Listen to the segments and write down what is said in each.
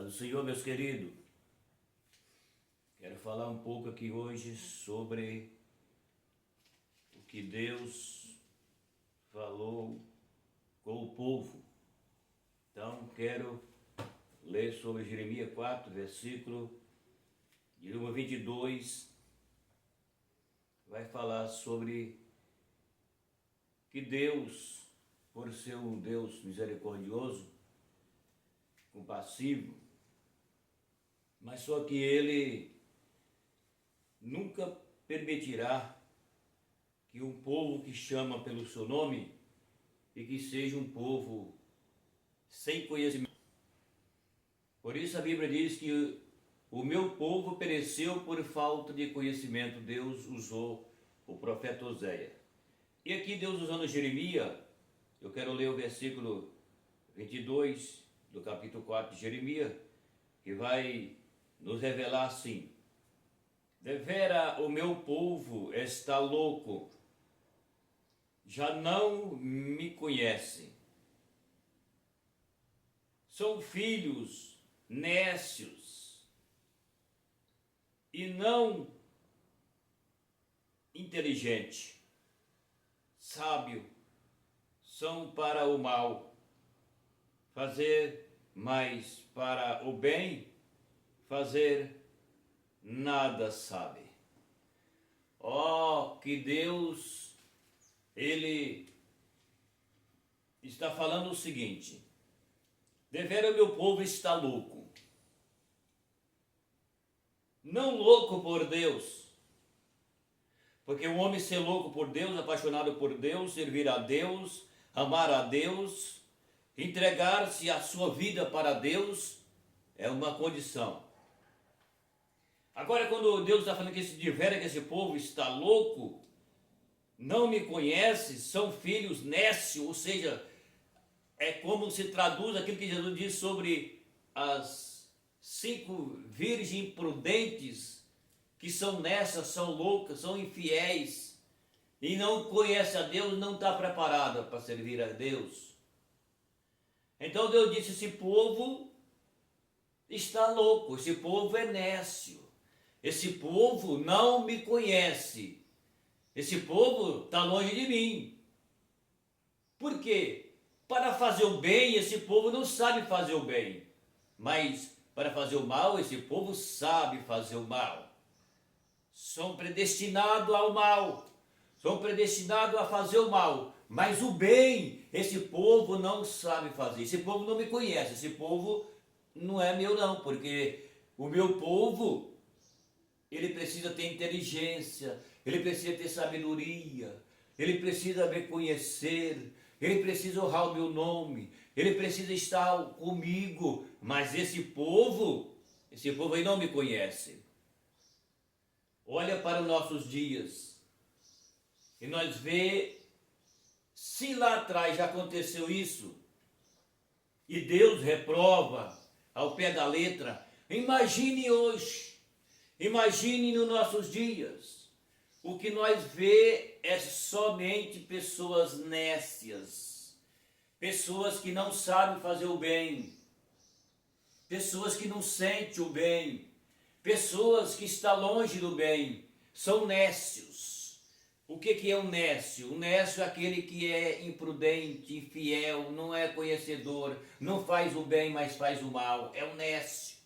Paz do Senhor, meus queridos. Quero falar um pouco aqui hoje sobre o que Deus falou com o povo. Então, quero ler sobre Jeremias 4, versículo de número 22. Vai falar sobre que Deus, por ser um Deus misericordioso, compassivo, mas só que Ele nunca permitirá que um povo que chama pelo seu nome e que seja um povo sem conhecimento. Por isso a Bíblia diz que o meu povo pereceu por falta de conhecimento. Deus usou o profeta Oséias. E aqui Deus usando Jeremias, eu quero ler o versículo 22 do capítulo 4 de Jeremias, que vai nos revelar assim: devera o meu povo está louco, já não me conhece. São filhos nécios e não inteligente, sábio, são para o mal, fazer mais para o bem, fazer nada sabe. Ó, que Deus, Ele está falando o seguinte: devera o meu povo está louco. Não louco por Deus, porque o homem ser louco por Deus, apaixonado por Deus, servir a Deus, amar a Deus, entregar-se a sua vida para Deus é uma condição. Agora, quando Deus está falando que esse povo está louco, não me conhece, são filhos nécios, ou seja, é como se traduz aquilo que Jesus diz sobre as 5 virgens prudentes, que são nécias, são loucas, são infiéis, e não conhece a Deus, não está preparada para servir a Deus. Então Deus disse: esse povo está louco, esse povo é nécio, esse povo não me conhece, esse povo está longe de mim. Por quê? Para fazer o bem, esse povo não sabe fazer o bem, mas para fazer o mal, esse povo sabe fazer o mal. São predestinados ao mal, são predestinados a fazer o mal, mas o bem, esse povo não sabe fazer, esse povo não me conhece, esse povo não é meu não, porque o meu povo, ele precisa ter inteligência, ele precisa ter sabedoria, ele precisa me conhecer, ele precisa honrar o meu nome, ele precisa estar comigo, mas esse povo aí não me conhece. Olha para os nossos dias e nós vê, se lá atrás já aconteceu isso e Deus reprova ao pé da letra, imagine hoje, imagine nos nossos dias. O que nós vê é somente pessoas nécias, pessoas que não sabem fazer o bem, pessoas que não sentem o bem, pessoas que estão longe do bem, são nécios. O que é um nécio? O nécio é aquele que é imprudente, infiel, não é conhecedor, não faz o bem, mas faz o mal, é um nécio.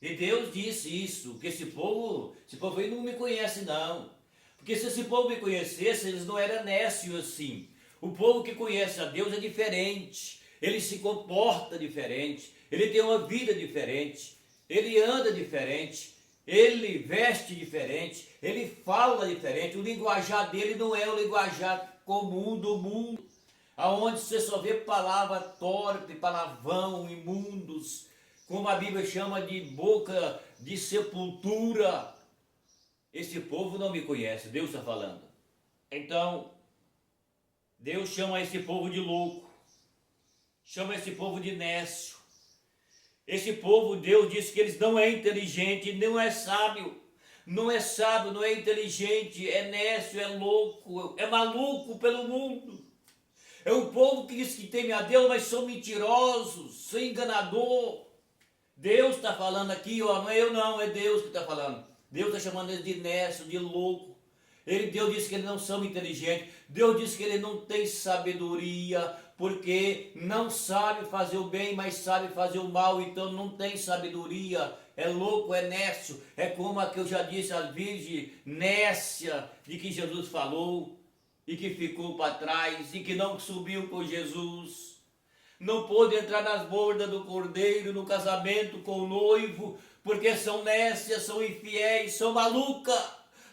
E Deus disse isso, que esse povo aí não me conhece não. Porque se esse povo me conhecesse, eles não eram nécios assim. O povo que conhece a Deus é diferente, ele se comporta diferente, ele tem uma vida diferente, ele anda diferente, ele veste diferente, ele fala diferente, o linguajar dele não é o linguajar comum do mundo, aonde você só vê palavra torpe, palavrão, imundos, como a Bíblia chama de boca de sepultura. Esse povo não me conhece, Deus está falando. Então, Deus chama esse povo de louco, chama esse povo de nécio. Esse povo, Deus disse que eles não é inteligente, não é sábio, não é inteligente, é nécio, é louco, é maluco pelo mundo. É um povo que diz que teme a Deus, mas são mentirosos, são enganador. Deus está falando aqui, ó, não é eu não, é Deus que está falando. Deus está chamando eles de nécio, de louco. Deus disse que eles não são inteligentes. Deus disse que eles não têm sabedoria, porque não sabe fazer o bem, mas sabe fazer o mal. Então não tem sabedoria. É louco, é nécio. É como a que eu já disse, a virgem nécia de que Jesus falou e que ficou para trás e que não subiu com Jesus. Não pôde entrar nas bordas do cordeiro no casamento com o noivo, porque são nécias, são infiéis, são malucas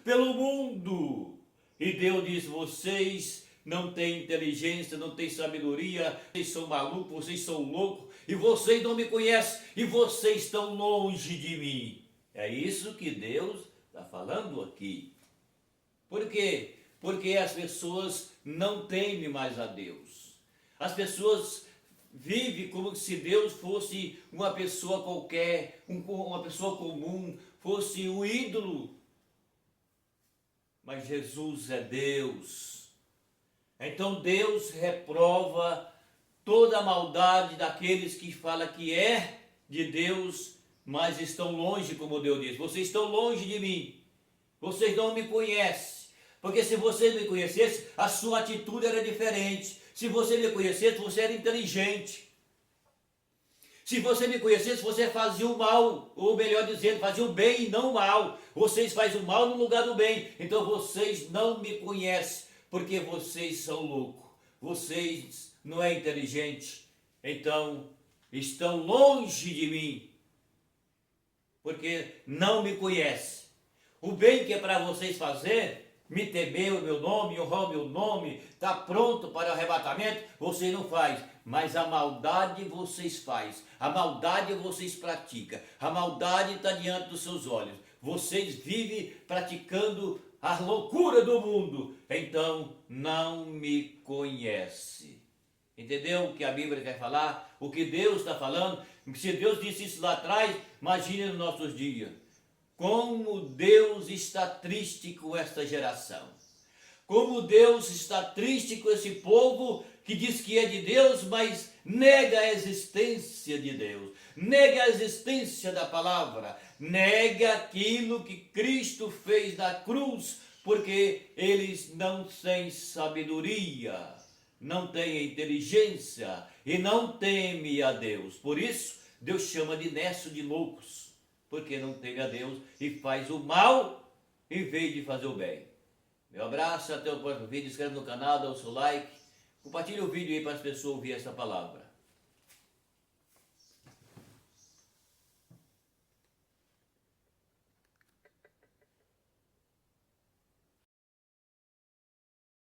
pelo mundo. E Deus diz: vocês não têm inteligência, não têm sabedoria, vocês são malucos, vocês são loucos, e vocês não me conhecem, e vocês estão longe de mim. É isso que Deus está falando aqui. Por quê? Porque as pessoas não temem mais a Deus. As pessoas vivem como se Deus fosse uma pessoa qualquer, uma pessoa comum, fosse um ídolo. Mas Jesus é Deus. Então Deus reprova toda a maldade daqueles que falam que é de Deus, mas estão longe, como Deus diz. Vocês estão longe de mim. Vocês não me conhecem. Porque se vocês me conhecessem, a sua atitude era diferente. Se você me conhecesse, você era inteligente. Se você me conhecesse, você fazia o mal, ou melhor dizendo, fazia o bem e não o mal. Vocês fazem o mal no lugar do bem. Então vocês não me conhecem, porque vocês são loucos. Vocês não é inteligente. Então estão longe de mim, porque não me conhecem. O bem que é para vocês fazer, me temer o meu nome, honrar o meu nome, está pronto para o arrebatamento, vocês não fazem. Mas a maldade vocês fazem, a maldade vocês praticam, a maldade está diante dos seus olhos. Vocês vivem praticando a loucura do mundo, então não me conhece. Entendeu o que a Bíblia quer falar? O que Deus está falando? Se Deus disse isso lá atrás, imagine nos nossos dias. Como Deus está triste com esta geração. Como Deus está triste com esse povo que diz que é de Deus, mas nega a existência de Deus, nega a existência da palavra, nega aquilo que Cristo fez na cruz, porque eles não têm sabedoria, não têm inteligência e não temem a Deus. Por isso, Deus chama de nécio, de loucos, porque não teme a Deus e faz o mal em vez de fazer o bem. Meu abraço, até o próximo vídeo. Inscreve no canal, dá o seu like, compartilhe o vídeo aí para as pessoas ouvirem essa palavra.